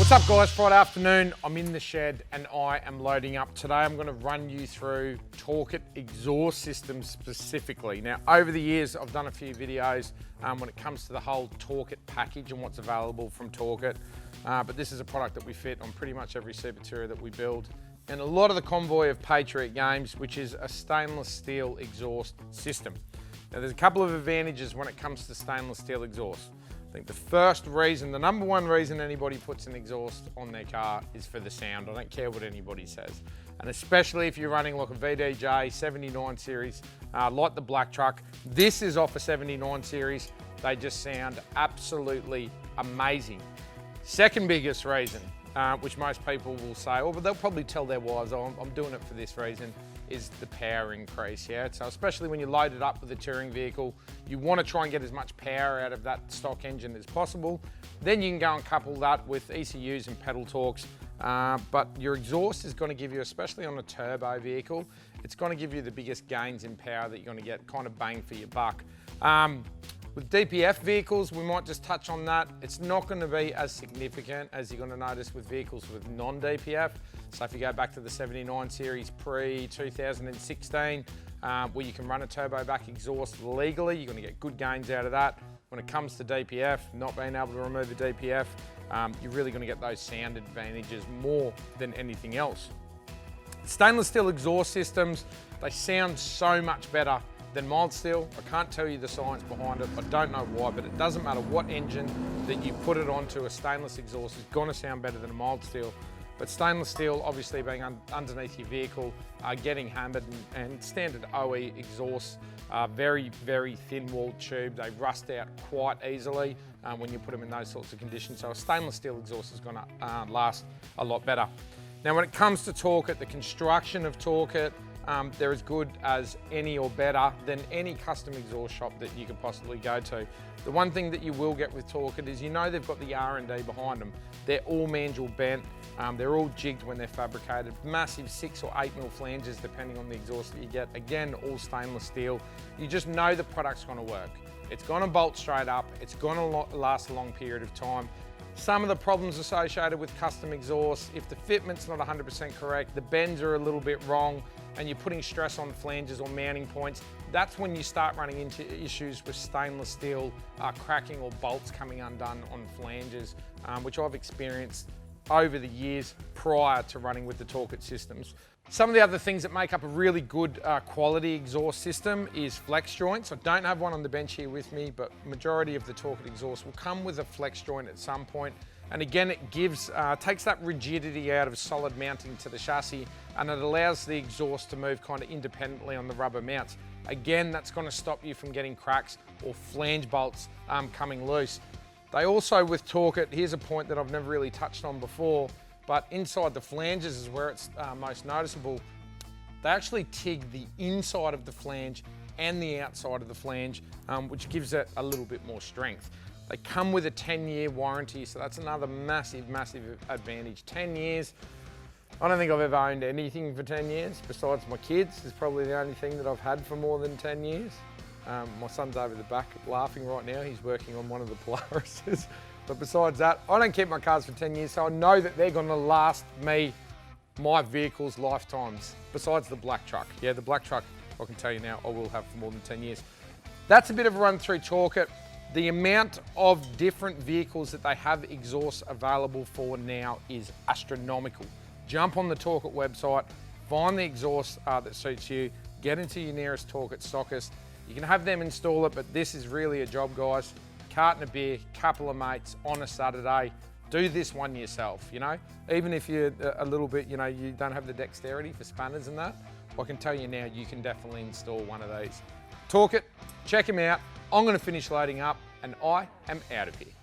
What's up guys, Friday afternoon, I'm in the shed and I am loading up. Today I'm going to run you through Torqit exhaust systems specifically. Now over the years I've done a few videos when it comes to the whole Torqit package and what's available from Torqit, but this is a product that we fit on pretty much every Super Tourer that we build. And a lot of the convoy of Patriot Games, which is a stainless steel exhaust system. Now there's a couple of advantages when it comes to stainless steel exhaust. I think the first reason, the number one reason anybody puts an exhaust on their car is for the sound. I don't care what anybody says. And especially if you're running like a VDJ 79 series, like the black truck. This is off a 79 series. They just sound absolutely amazing. Second biggest reason, which most people will say, oh, but they'll probably tell their wives, oh, I'm doing it for this reason, is the power increase, yeah? So especially when you load it up with a touring vehicle, you want to try and get as much power out of that stock engine as possible. Then you can go and couple that with ECUs and pedal torques, but your exhaust is going to give you, especially on a turbo vehicle, it's going to give you the biggest gains in power that you're going to get, kind of bang for your buck. With DPF vehicles, we might just touch on that. It's not going to be as significant as you're going to notice with vehicles with non-DPF. So if you go back to the 79 series pre-2016, where you can run a turbo back exhaust legally, you're going to get good gains out of that. When it comes to DPF, not being able to remove a DPF, you're really going to get those sound advantages more than anything else. Stainless steel exhaust systems, they sound so much better than mild steel. I can't tell you the science behind it. I don't know why, but it doesn't matter what engine that you put it onto, a stainless exhaust is going to sound better than a mild steel. But stainless steel, obviously being underneath your vehicle, getting hammered, and standard OE exhausts are very, very thin-walled tube. They rust out quite easily when you put them in those sorts of conditions. So a stainless steel exhaust is going to last a lot better. Now when it comes to Torqit, the construction of Torqit, they're as good as any or better than any custom exhaust shop that you could possibly go to. The one thing that you will get with Torqit is, you know, they've got the R&D behind them. They're all manual bent, they're all jigged when they're fabricated. Massive 6 or 8 mil flanges depending on the exhaust that you get. Again, all stainless steel. You just know the product's going to work. It's going to bolt straight up, it's going to last a long period of time. Some of the problems associated with custom exhaust, if the fitment's not 100% correct, the bends are a little bit wrong, and you're putting stress on flanges or mounting points, that's when you start running into issues with stainless steel cracking or bolts coming undone on flanges, which I've experienced over the years prior to running with the Torqit systems. Some of the other things that make up a really good quality exhaust system is flex joints. I don't have one on the bench here with me, but majority of the Torqit exhaust will come with a flex joint at some point. And again, it gives, takes that rigidity out of solid mounting to the chassis, and it allows the exhaust to move kind of independently on the rubber mounts. Again, that's going to stop you from getting cracks or flange bolts coming loose. They also, with Torqit, here's a point that I've never really touched on before, but inside the flanges is where it's most noticeable. They actually TIG the inside of the flange and the outside of the flange, which gives it a little bit more strength. They come with a 10-year warranty, so that's another massive, massive advantage. 10 years, I don't think I've ever owned anything for 10 years, besides my kids. It's probably the only thing that I've had for more than 10 years. My son's over the back laughing right now. He's working on one of the Polarises. But besides that, I don't keep my cars for 10 years, so I know that they're gonna last me my vehicle's lifetimes, besides the black truck. Yeah, the black truck, I can tell you now, I will have for more than 10 years. That's a bit of a run through Torqit. The amount of different vehicles that they have exhausts available for now is astronomical. Jump on the Torqit website, find the exhaust that suits you, get into your nearest Torqit stockist. You can have them install it, but this is really a job, guys. Carton of beer, couple of mates on a Saturday. Do this one yourself, you know? Even if you're a little bit, you know, you don't have the dexterity for spanners and that, I can tell you now, you can definitely install one of these. Torqit, check them out. I'm gonna finish loading up and I am out of here.